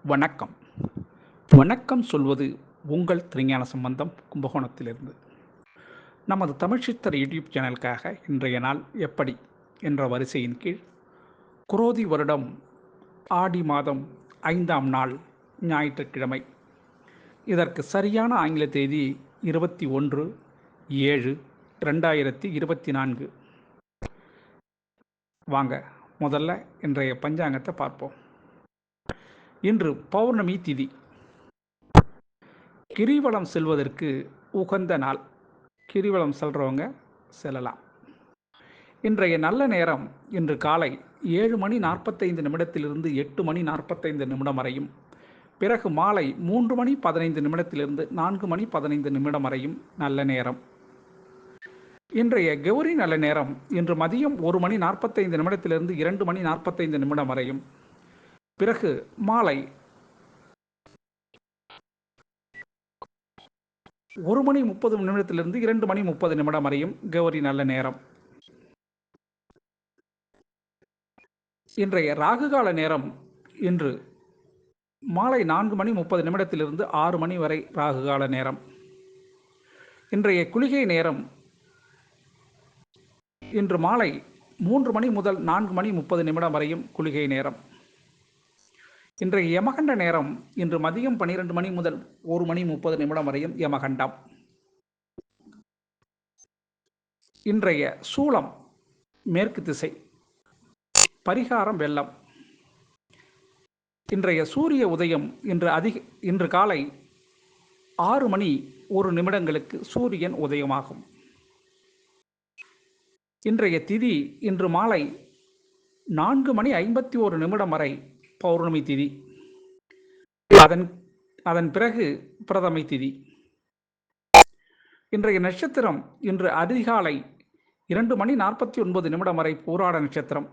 வணக்கம். வணக்கம் சொல்வது உங்கள் திருஞான சம்பந்தம், கும்பகோணத்திலிருந்து. நமது தமிழ் சித்தர் யூடியூப் சேனலுக்காக இன்றைய நாள் எப்படி என்ற வரிசையின் கீழ் குரோதி வருடம் ஆடி மாதம் 5ஆம் நாள் ஞாயிற்றுக்கிழமை. இதற்கு சரியான ஆங்கில தேதி 21/7/2024. வாங்க முதல்ல இன்றைய பஞ்சாங்கத்தை பார்ப்போம். இன்று பௌர்ணமி திதி. கிரிவலம் செல்வதற்கு உகந்த நாள். கிரிவலம் செல்றவங்க செல்லலாம். இன்றைய நல்ல நேரம் இன்று காலை 7:45 8:45 வரையும், பிறகு மாலை 3:15 4:15 வரையும் நல்ல நேரம். இன்றைய கௌரி நல்ல நேரம் இன்று மதியம் 1:45 2:45 வரையும், பிறகு மாலை 1:30 2:30 வரையும் கௌரி நல்ல நேரம். இன்றைய ராகுகால நேரம் இன்று மாலை 4:30 6 வரை ராகுகால நேரம். இன்றைய குளிகை நேரம் இன்று மாலை 3 முதல் 4:30 வரையும் குளிகை நேரம். இன்றைய யமகண்ட நேரம் இன்று மதியம் 12 முதல் 1:30 வரையும் யமகண்டம். இன்றைய சூலம் மேற்கு திசை. பரிகாரம் வெள்ளம். இன்றைய சூரிய உதயம் இன்று காலை 6:01 சூரியன் உதயமாகும். இன்றைய திதி இன்று மாலை 4:51 வரை பௌர்ணமி திதி. அதன் பிறகு பிரதமை திதி. இன்றைய நட்சத்திரம் இன்று அதிகாலை 2:49 வரை பூராட நட்சத்திரம்.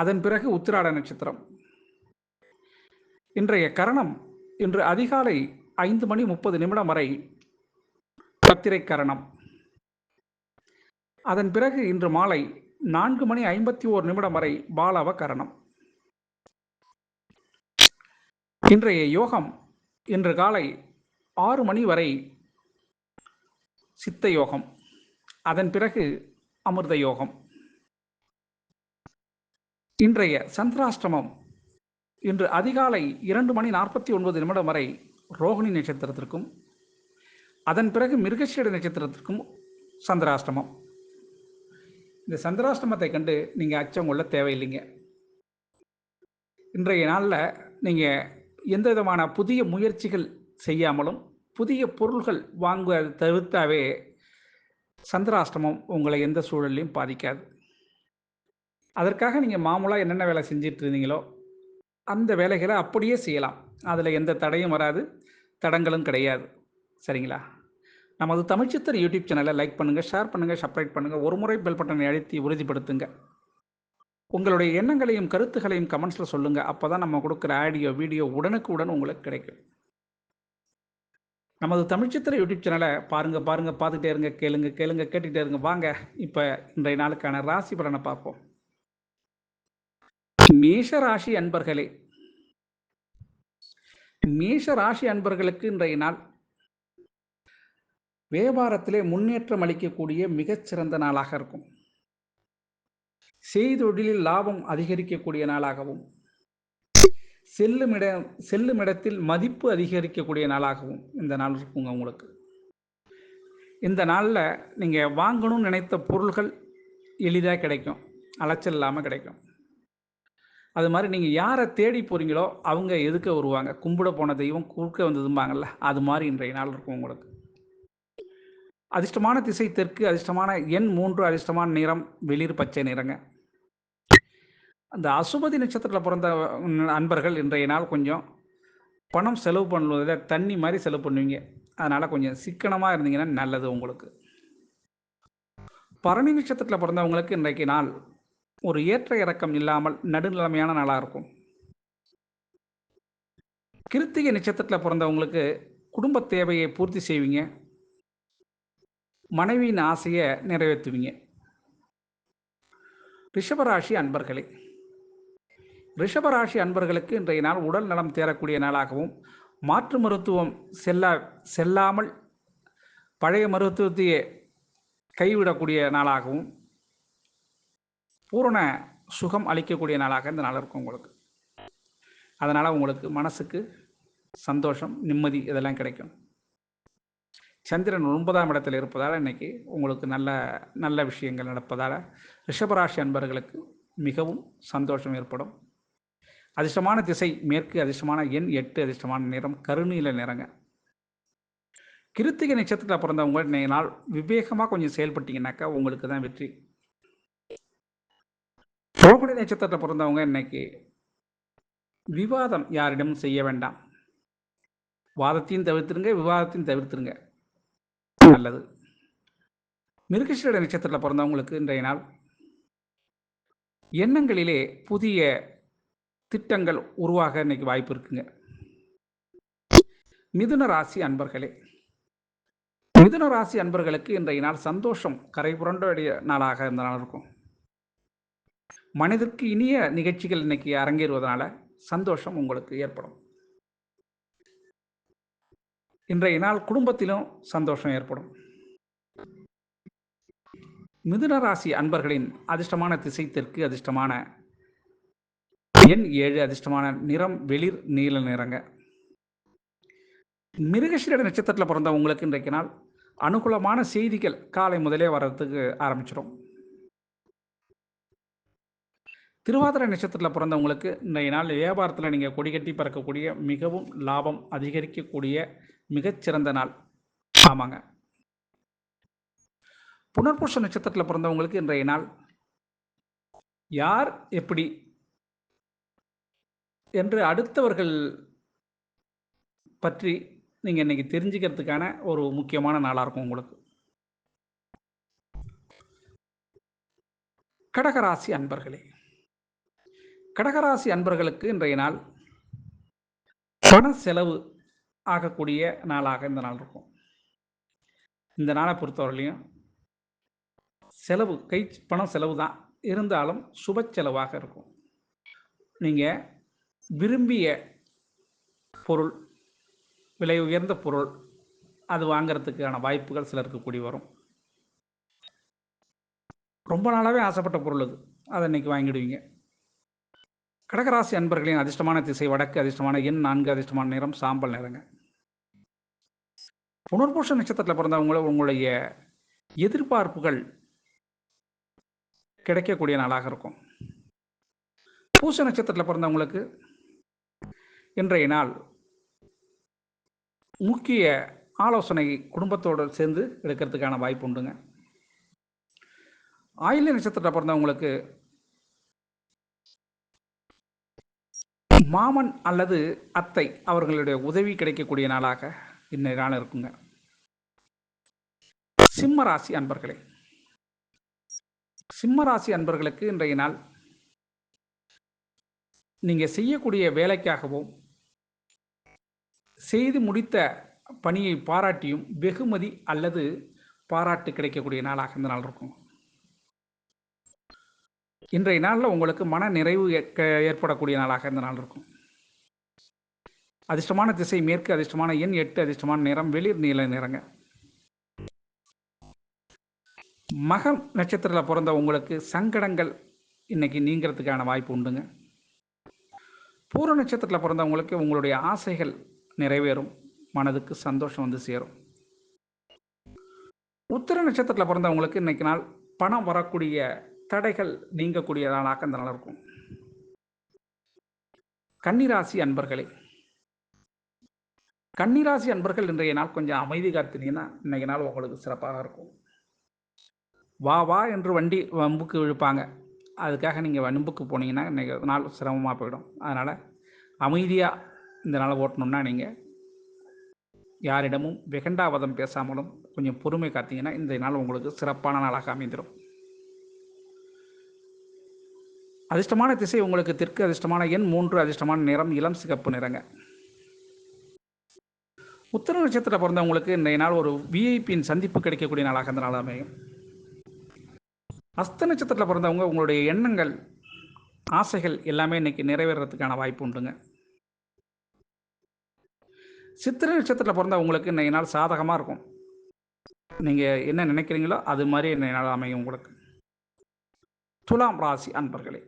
அதன் பிறகு உத்திராட நட்சத்திரம். இன்றைய கரணம் இன்று அதிகாலை 5:30 வரை பத்திரை கரணம். அதன் பிறகு இன்று மாலை 4:51 வரை பாலவ கரணம். இன்றைய யோகம் இன்று காலை 6 வரை சித்த யோகம். அதன் பிறகு அமிர்த யோகம். இன்றைய சந்திராஷ்டமம் இன்று அதிகாலை 2:49 வரை ரோகிணி நட்சத்திரத்திற்கும், அதன் பிறகு மிருகசீட நட்சத்திரத்திற்கும் சந்திராஷ்டமம். இந்த சந்திராஷ்டமத்தை கண்டு நீங்கள் அச்சம் கொள்ள தேவையில்லைங்க. இன்றைய நாளில் நீங்கள் எந்த விதமான புதிய முயற்சிகள் செய்யாமலும் புதிய பொருள்கள் வாங்குவதை தவிர்த்தாவே சந்திராஷ்டமம் உங்களை எந்த சூழலையும் பாதிக்காது. அதற்காக நீங்கள் மாமூலாக என்னென்ன வேலை செஞ்சிட்டு இருந்தீங்களோ அந்த வேலைகளை அப்படியே செய்யலாம். அதில் எந்த தடையும் வராது, தடங்களும் கிடையாது. சரிங்களா? நமது தமிழ்ச்சித்தர் யூடியூப் சேனலை லைக் பண்ணுங்கள், ஷேர் பண்ணுங்கள், சப்ஸ்கிரைப் பண்ணுங்கள். ஒரு முறை பெல் பட்டனை அழுத்தி உறுதிப்படுத்துங்க. உங்களுடைய எண்ணங்களையும் கருத்துக்களையும் கமெண்ட்ஸில் சொல்லுங்கள். அப்போ தான் நம்ம கொடுக்குற ஆடியோ வீடியோ உடனுக்குடன் உங்களுக்கு கிடைக்கும். நமது தமிழ்ச்சித்திர யூடியூப் சேனலை பாருங்கள் பார்த்துக்கிட்டே இருங்க, கேட்டுகிட்டே இருங்க. வாங்க இப்போ இன்றைய நாளுக்கான ராசி பலனை பார்ப்போம். மேஷ ராசி அன்பர்களே, மேஷ ராசி அன்பர்களுக்கு இன்றைய நாள் வியாபாரத்திலே முன்னேற்றம் அளிக்கக்கூடிய மிகச்சிறந்த நாளாக இருக்கும். செய்தொழிலில் லாபம் அதிகரிக்கக்கூடிய நாளாகவும், செல்லும் இடத்தில் மதிப்பு அதிகரிக்கக்கூடிய நாளாகவும் இந்த நாள் இருக்குங்க. உங்களுக்கு இந்த நாளில் நீங்கள் வாங்கணும்னு நினைத்த பொருள்கள் எளிதாக கிடைக்கும், அலைச்சல் இல்லாமல் கிடைக்கும். அது மாதிரி நீங்கள் யாரை தேடி போகிறீங்களோ அவங்க எதுக்க வருவாங்க. கும்பிட போன தெய்வம் குறுக்க வந்ததும்பாங்கள்ல, அது மாதிரி இன்றைய நாள் இருக்கும் உங்களுக்கு. அதிர்ஷ்டமான திசை தெற்கு, அதிர்ஷ்டமான எண் 3, அதிர்ஷ்டமான நிறம் வெளிர் பச்சை நிறங்க. அந்த அசுபதி நட்சத்திரத்தில் பிறந்த அன்பர்கள் இன்றைய நாள் கொஞ்சம் பணம் செலவு பண்ணுவதில் தண்ணி மாதிரி செலவு பண்ணுவீங்க. அதனால் கொஞ்சம் சிக்கனமாக இருந்தீங்கன்னா நல்லது உங்களுக்கு. பரணி நட்சத்திரத்தில் பிறந்தவங்களுக்கு இன்றைக்கு நாள் ஒரு ஏற்ற இறக்கம் இல்லாமல் நடுநிலைமையான நாளாக இருக்கும். கிருத்திகை நட்சத்திரத்தில் பிறந்தவங்களுக்கு குடும்ப தேவையை பூர்த்தி செய்வீங்க, மனைவியின் ஆசையை நிறைவேற்றுவீங்க. ரிஷபராசி அன்பர்களே, ரிஷபராசி அன்பர்களுக்கு இன்றைய நாள் உடல் நலம் தேரக்கூடிய நாளாகவும், மாற்று மருத்துவம் செல்லாமல் பழைய மருத்துவத்தையே கைவிடக்கூடிய நாளாகவும், பூரண சுகம் அளிக்கக்கூடிய நாளாக இந்த நாள் இருக்கும் உங்களுக்கு. அதனால் உங்களுக்கு மனசுக்கு சந்தோஷம், நிம்மதி இதெல்லாம் கிடைக்கும். சந்திரன் 9ஆம் இடத்தில் இருப்பதால் இன்றைக்கி உங்களுக்கு நல்ல நல்ல விஷயங்கள் நடப்பதால் ரிஷபராசி அன்பர்களுக்கு மிகவும் சந்தோஷம் ஏற்படும். அதிர்ஷ்டமான திசை மேற்கு, அதிர்ஷ்டமான எண் 8, அதிர்ஷ்டமான நிறம் கருநீல நிறங்க. கிருத்திகை நட்சத்திரத்தில் பிறந்தவங்க இன்றைய நாள் விவேகமாக கொஞ்சம் செயல்பட்டீங்கன்னாக்கா உங்களுக்கு தான் வெற்றி. ரோகிணி நட்சத்திரத்தில் பிறந்தவங்க இன்னைக்கு விவாதம் யாரிடமும் செய்ய வேண்டாம். வாதத்தையும் தவிர்த்துருங்க, விவாதத்தையும் தவிர்த்துருங்க, நல்லது. மிருகசீரிட நட்சத்திரத்தில் பிறந்தவங்களுக்கு இன்றைய நாள் எண்ணங்களிலே புதிய திட்டங்கள் உருவாக இன்னைக்கு வாய்ப்பு இருக்குங்க. மிதுன ராசி அன்பர்களே, மிதுன ராசி அன்பர்களுக்கு இன்றைய நாள் சந்தோஷம் கரை புரண்டோடைய நாளாக இந்த நாள் இருக்கும். மனதிற்கு இனிய நிகழ்ச்சிகள் இன்னைக்கு அரங்கேறுவதனால சந்தோஷம் உங்களுக்கு ஏற்படும். இன்றைய நாள் குடும்பத்திலும் சந்தோஷம் ஏற்படும். மிதுன ராசி அன்பர்களின் அதிர்ஷ்டமான திசை தெற்கு, அதிர்ஷ்டமான எண் 7, அதிர்ஷ்டமான நிறம் வெளிர் நீல நிறங்க. மிருகசீரிட நட்சத்திரத்தில் பிறந்த உங்களுக்கு இன்றைக்கு நாள் அனுகூலமான செய்திகள் காலை முதலே வர்றதுக்கு ஆரம்பிச்சிடும். திருவாதிரை நட்சத்திரத்தில் பிறந்தவங்களுக்கு இன்றைய நாள் வியாபாரத்தில் நீங்கள் கொடிகட்டி பறக்கக்கூடிய மிகவும் லாபம் அதிகரிக்கக்கூடிய மிகச்சிறந்த நாள். ஆமாங்க. புனர்பூச நட்சத்திரத்தில் பிறந்தவங்களுக்கு இன்றைய நாள் யார் எப்படி என்று அடுத்தவர்கள் பற்றி நீங்கள் இன்னைக்கு தெரிஞ்சுக்கிறதுக்கான ஒரு முக்கியமான நாளாக இருக்கும் உங்களுக்கு. கடகராசி அன்பர்களே, கடகராசி அன்பர்களுக்கு இன்றைய நாள் பண செலவு ஆகக்கூடிய நாளாக இந்த நாள் இருக்கும். இந்த நாளை பொறுத்தவரையிலையும் செலவு பணம் செலவு தான் இருந்தாலும் சுப செலவாக இருக்கும். நீங்கள் விரும்பிய பொருள், விலை உயர்ந்த பொருள் அது வாங்கிறதுக்கான வாய்ப்புகள் சிலருக்கு கூடி வரும். ரொம்ப நாளாகவே ஆசைப்பட்ட பொருள் அது, அதை இன்னைக்கு வாங்கிடுவீங்க. கடகராசி அன்பர்களின் அதிர்ஷ்டமான திசை வடக்கு, அதிர்ஷ்டமான எண் 4, அதிர்ஷ்டமான நிறம் சாம்பல் நிறங்க. புனர்பூச நட்சத்திரத்தில் பிறந்தவங்கள உங்களுடைய எதிர்பார்ப்புகள் கிடைக்கக்கூடிய நாளாக இருக்கும். பூச நட்சத்திரத்தில் பிறந்தவங்களுக்கு இன்றைய நாள் முக்கிய ஆலோசனை குடும்பத்தோடு சேர்ந்து எடுக்கிறதுக்கான வாய்ப்பு உண்டுங்க. ஆயில்ய நட்சத்திரத்தில் பிறந்தவங்களுக்கு மாமன் அல்லது அத்தை அவர்களுடைய உதவி கிடைக்கக்கூடிய நாளாக இன்றைய நாள் இருக்குங்க. சிம்மராசி அன்பர்களே, சிம்மராசி அன்பர்களுக்கு இன்றைய நாள் நீங்கள் செய்யக்கூடிய வேலைக்காகவும் செய்து முடித்த பணியை பாராட்டியும் வெகுமதி அல்லது பாராட்டு கிடைக்கக்கூடிய நாளாக இந்த நாள் இருக்கும். இன்றைய நாளில் உங்களுக்கு மன நிறைவு ஏற்படக்கூடிய நாளாக இந்த நாள் இருக்கும். அதிர்ஷ்டமான திசை மேற்கு, அதிர்ஷ்டமான எண் 8, அதிர்ஷ்டமான நிறம் வெளிர் நீல நிறங்க. மகம் நட்சத்திரத்தில் பிறந்த உங்களுக்கு சங்கடங்கள் இன்னைக்கு நீங்கிறதுக்கான வாய்ப்பு உண்டுங்க. பூர நட்சத்திரத்தில் பிறந்தவங்களுக்கு உங்களுடைய ஆசைகள் நிறைவேறும், மனதுக்கு சந்தோஷம் வந்து சேரும். உத்திர நட்சத்திரத்தில் பிறந்தவங்களுக்கு இன்னைக்கு நாள் பணம் வரக்கூடிய தடைகள் நீங்கக்கூடிய நாளாக இந்த நாள் இருக்கும். கன்னிராசி அன்பர்களே, கன்னிராசி அன்பர்கள் இன்றைய நாள் கொஞ்சம் அமைதி காத்தினீங்கன்னா இன்னைக்கு நாள் உங்களுக்கு சிறப்பாக இருக்கும். வா வா என்று வண்டி வம்புக்கு இழுப்பாங்க, அதுக்காக நீங்கள் வம்புக்கு போனீங்கன்னா இன்றைக்கி நாள் சிரமமாக போயிடும். அதனால் அமைதியாக இந்த நாளை ஓட்டணும்னா நீங்கள் யாரிடமும் வெகண்டாவதம் பேசாமலும் கொஞ்சம் பொறுமை காத்தீங்கன்னா இந்த நாள் உங்களுக்கு சிறப்பான நாளாக அமைந்திடும். அதிர்ஷ்டமான திசை உங்களுக்கு தெற்கு, அதிர்ஷ்டமான எண் 3, அதிர்ஷ்டமான நிறம் இளம் சிகப்பு நிறங்க. உத்திர நட்சத்திரத்தில் பிறந்தவங்களுக்கு இன்றைய நாள் ஒரு விஐபியின் சந்திப்பு கிடைக்கக்கூடிய நாளாக இந்த நாள் அமையும். அஸ்த நட்சத்திரத்தில் பிறந்தவங்க உங்களுடைய எண்ணங்கள் ஆசைகள் எல்லாமே இன்னைக்கு நிறைவேறதுக்கான வாய்ப்பு உண்டுங்க. சித்திரை நட்சத்திரத்தில பிறந்த உங்களுக்கு இன்றைய நாள் சாதகமா இருக்கும். நீங்க என்ன நினைக்கிறீங்களோ, அது மாரி இன்றைய நாள் அமையும் உங்களுக்கு. துலாம் ராசி அன்பர்களே!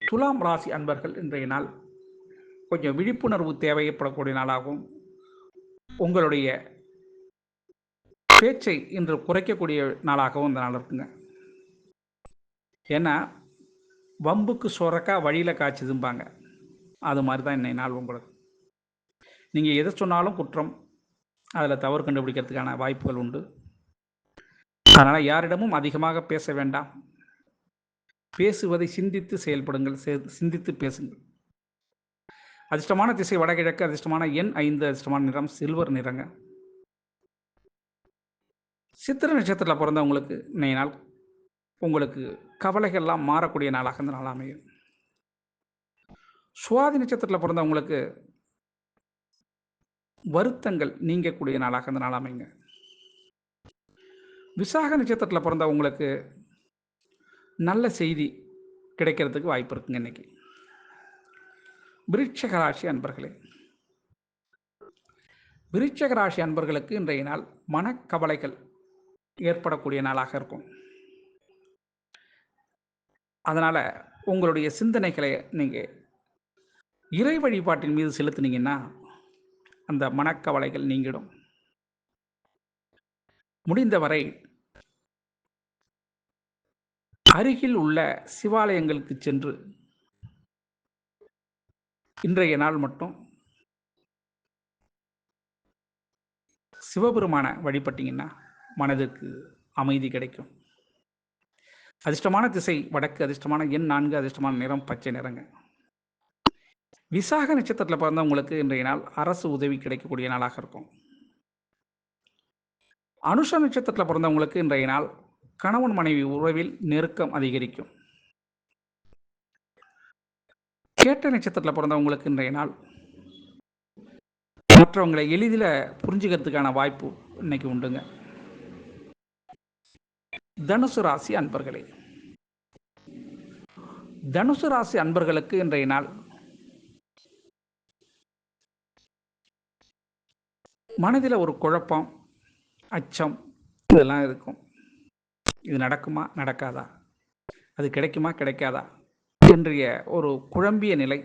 துலாம் ராசி அன்பர்கள் இன்றைய நாள் கொஞ்சம் விழிப்புணர்வு தேவைப்படக்கூடிய நாளாகவும், உங்களுடைய பேச்சை இன்று குறைக்கக்கூடிய நாளாகவும் இந்த நாள் இருக்குங்க. ஏன்னா, வம்புக்கு சொரக்கா வழியில காய்ச்சுதும்பாங்க. அது மாரி தான் இன்னைய நாள் உங்களுக்கு. நீங்க எத சொன்னாலும் குற்றம், அதில தவறு கண்டுபிடிக்கிறதுக்கான வாய்ப்புகள் உண்டு. அதனால யாரிடமும் அதிகமாக பேச வேண்டாம். பேசுவதை சிந்தித்து செயல்படுங்கள். சிந்தித்து பேசுங்கள். அதிர்ஷ்டமான திசை வடகிழக்கு, அதிர்ஷ்டமான எண் 5, அதிர்ஷ்டமான நிறம் சில்வர் நிறங்க. சித்திரை நட்சத்திரத்தில பிறந்தவங்களுக்கு இன்னைய நாள் உங்களுக்கு கவலைகள்லாம் மாறக்கூடிய நாளாக இந்த நாள் அமையும். சுவாதி நட்சத்திரத்தில பிறந்தவங்களுக்கு வருத்தங்கள் நீங்கக்கூடிய நாளாக இந்த நாள் அமையுங்க. விசாக நட்சத்திரத்தில பிறந்தவங்களுக்கு நல்ல செய்தி கிடைக்கிறதுக்கு வாய்ப்பு இருக்குங்க இன்னைக்கு. விருட்சிக ராசி அன்பர்களே! விருட்சிக ராசி அன்பர்களுக்கு இன்றைய நாள் மனக்கவலைகள் ஏற்படக்கூடிய நாளாக இருக்கும். அதனால உங்களுடைய சிந்தனைகளை நீங்க இறை வழிபாட்டின் மீது செலுத்தினீங்கன்னா, அந்த மனக்கவலைகள் நீங்கிடும். முடிந்தவரை அருகில் உள்ள சிவாலயங்களுக்கு சென்று இன்றைய நாள் மட்டும் சிவபெருமான வழிபட்டீங்கன்னா, மனதிற்கு அமைதி கிடைக்கும். அதிர்ஷ்டமான திசை வடக்கு, அதிர்ஷ்டமான எண் 4, அதிர்ஷ்டமான நிறம் பச்சை நிறங்க. விசாக நட்சத்திரத்தில பிறந்தவங்களுக்கு இன்றைய நாள் அரசு உதவி கிடைக்கக்கூடிய நாளாக இருக்கும். அனுஷ நட்சத்திரத்தில பிறந்தவங்களுக்கு இன்றைய நாள் கணவன் மனைவி உறவில் நெருக்கம் அதிகரிக்கும். கேட்ட நட்சத்திரத்தில பிறந்தவங்களுக்கு இன்றைய நாள் மற்றவங்களை எளிதில புரிஞ்சுக்கிறதுக்கான வாய்ப்பு இன்னைக்கு உண்டுங்க. தனுசு ராசி அன்பர்களே! தனுசு ராசி அன்பர்களுக்கு இன்றைய நாள் மனதில ஒரு குழப்பம், அச்சம் இதெல்லாம் இருக்கும். இது நடக்குமா? நடக்காதா? அது கிடைக்குமா? கிடைக்காதா? என்றிய ஒரு குழம்பிய நிலை,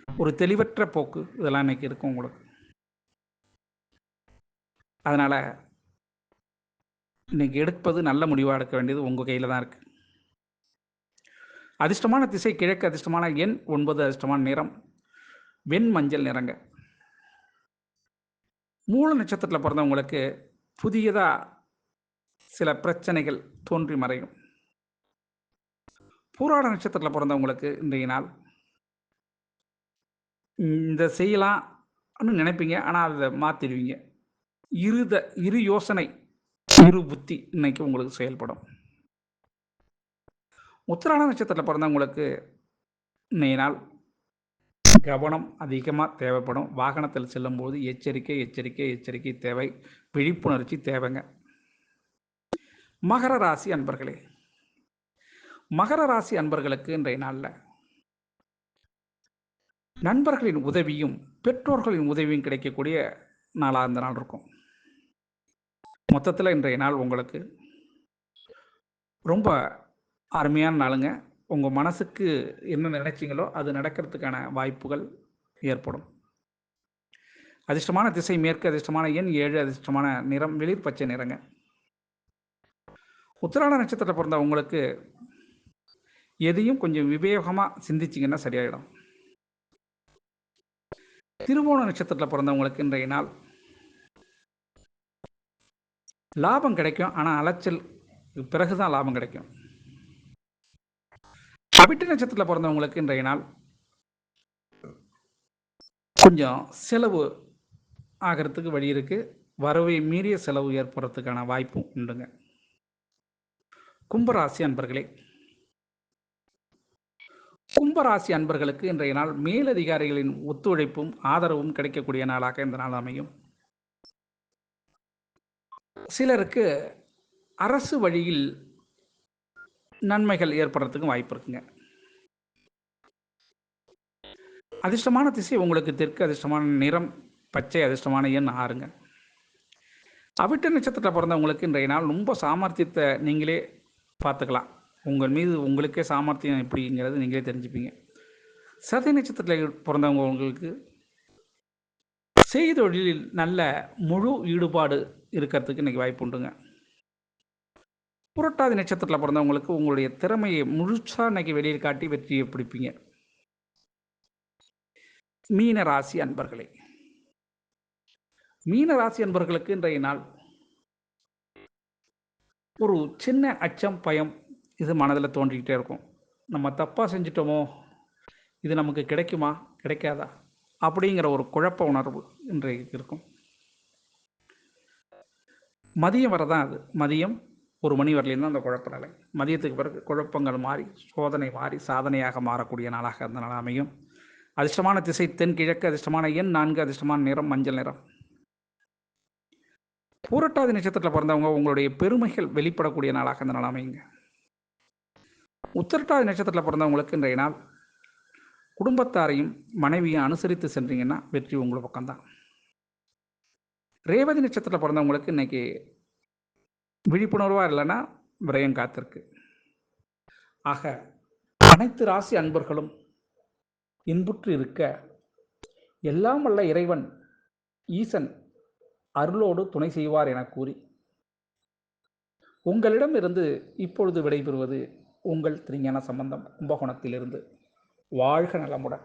ஒரு தெளிவற்ற போக்கு இதெல்லாம் இன்னைக்கு இருக்கும் உங்களுக்கு. அதனால இன்னைக்கு எடுப்பது நல்ல முடிவா எடுக்க வேண்டியது உங்க கையில தான் இருக்கு. அதிர்ஷ்டமான திசை கிழக்கு, அதிர்ஷ்டமான எண் 9, அதிர்ஷ்டமான நிறம் வெண்மஞ்சள் நிறங்க. மூல நட்சத்திரத்தில பிறந்தவங்களுக்கு புதியதா சில பிரச்சனைகள் தோன்றி மறையும். பூராட நட்சத்திரத்தில பிறந்தவங்களுக்கு இன்றைய நாள் இந்த செய்யலாம்னு நினைப்பீங்க. ஆனா அத மாத்திருவீங்க. இரு யோசனை, இரு புத்தி இன்னைக்கு உங்களுக்கு செயல்படும். உத்திராட நட்சத்திரத்தில பிறந்தவங்களுக்கு இன்னைய நாள் கவனம் அதிகமா தேவைப்படும். வாகனத்தில் செல்லும்போது எச்சரிக்கை, எச்சரிக்கை, எச்சரிக்கை தேவை. விழிப்புணர்ச்சி தேவைங்க. மகர ராசி அன்பர்களே! மகர ராசி அன்பர்களுக்கு இன்றைய நாள்ல நண்பர்களின் உதவியும், பெற்றோர்களின் உதவியும் கிடைக்கக்கூடிய நாளா இந்த நாள் இருக்கும். மொத்தத்தில இன்றைய நாள் உங்களுக்கு ரொம்ப அருமையான நாளுங்க. உங்க மனசுக்கு என்ன நினைச்சீங்களோ, அது நடக்கிறதுக்கான வாய்ப்புகள் ஏற்படும். அதிர்ஷ்டமான திசை மேற்கு, அதிர்ஷ்டமான எண் 7, அதிர்ஷ்டமான நிறம் வெளிர் பச்சை நிறங்க. உத்திராட நட்சத்திரத்தில பிறந்த உங்களுக்கு எதையும் கொஞ்சம் விவேகமா சிந்திச்சீங்கன்னா சரியாயிடும். திருவோண நட்சத்திரத்தில பிறந்தவங்களுக்கு இன்றைய நாள் லாபம் கிடைக்கும். ஆனா அலைச்சல் பிறகு தான் லாபம் கிடைக்கும். அவிட்ட நட்சத்திரத்தில பிறந்தவங்களுக்கு இன்றைய நாள் கொஞ்சம் செலவு ஆகிறதுக்கு வழி இருக்கு. வரவை மீறிய செலவு ஏற்படுறதுக்கான வாய்ப்பும் உண்டுங்க. கும்பராசி அன்பர்களே! கும்பராசி அன்பர்களுக்கு இன்றைய நாள் மேலதிகாரிகளின் ஒத்துழைப்பும், ஆதரவும் கிடைக்கக்கூடிய நாளாக இந்த நாள் அமையும். சிலருக்கு அரசு வழியில் நன்மைகள் ஏற்படுறதுக்கும் வாய்ப்பு இருக்குங்க. அதிர்ஷ்டமான திசை உங்களுக்கு தெற்கு, அதிர்ஷ்டமான நிறம் பச்சை, அதிர்ஷ்டமான எண் 6ங்க. அவிட்ட நட்சத்திரத்தில பிறந்தவங்களுக்கு இன்றைய நாள் ரொம்ப சாமர்த்தியத்தை நீங்களே பார்த்துக்கலாம். உங்கள் மீது உங்களுக்கே சாமர்த்தியம் எப்படிங்கிறது நீங்களே தெரிஞ்சுப்பீங்க. சதய நட்சத்திரத்தில் பிறந்தவங்களுக்கு செய்தொழிலில் நல்ல முழு ஈடுபாடு இருக்கிறதுக்கு இன்றைக்கி வாய்ப்பு உண்டுங்க. புரட்டாதி நட்சத்திரத்தில் பிறந்தவங்களுக்கு உங்களுடைய திறமையை முழுசாக இன்றைக்கி வெளியில் காட்டி வெற்றியை பிடிப்பீங்க. மீன ராசி அன்பர்களே, மீன ராசி அன்பர்களுக்கு இன்றைய நாள் ஒரு சின்ன அச்சம், பயம் இது மனதில் தோன்றிக்கிட்டே இருக்கும். நம்ம தப்பாக செஞ்சிட்டோமோ, இது நமக்கு கிடைக்குமா, கிடைக்காதா அப்படிங்கிற ஒரு குழப்ப உணர்வு இன்றைக்கு இருக்கும். மதியம் வர தான் அது. மதியம் 1 மணி வரலையும் தான் அந்த குழப்ப நிலை. மதியத்துக்கு பிறகு குழப்பங்கள் மாறி, சோதனை மாறி, சாதனையாக மாறக்கூடிய நாளாக அந்த நாள் அமையும். அதிர்ஷ்டமான திசை தென்கிழக்கு, அதிர்ஷ்டமான எண் 4, அதிர்ஷ்டமான நிறம் மஞ்சள் நிறம். பூரட்டாதி நட்சத்திரத்தில் பிறந்தவங்க உங்களுடைய பெருமைகள் வெளிப்படக்கூடிய நாளாக அந்த நாள் அமையுங்க. உத்திரட்டாதி நட்சத்திரத்தில் பிறந்தவங்களுக்கு இன்றைய நாள் குடும்பத்தாரையும் மனைவியும் அனுசரித்து சென்றீங்கன்னா வெற்றி உங்கள் பக்கம்தான். ரேவதி நட்சத்திரத்தில் பிறந்தவங்களுக்கு இன்னைக்கு விழிப்புணர்வாக இல்லைன்னா விரயம் காத்திருக்கு. ஆக அனைத்து ராசி அன்பர்களும் இன்புற்று இருக்க எல்லாம் வல்ல இறைவன் ஈசன் அருளோடு துணை செய்வார் என கூறி உங்களிடம் இருந்து இப்பொழுது விடைபெறுவது உங்கள் திருஞான சம்பந்தம் கும்பகோணத்திலிருந்து. வாழ்க நலமுடன்.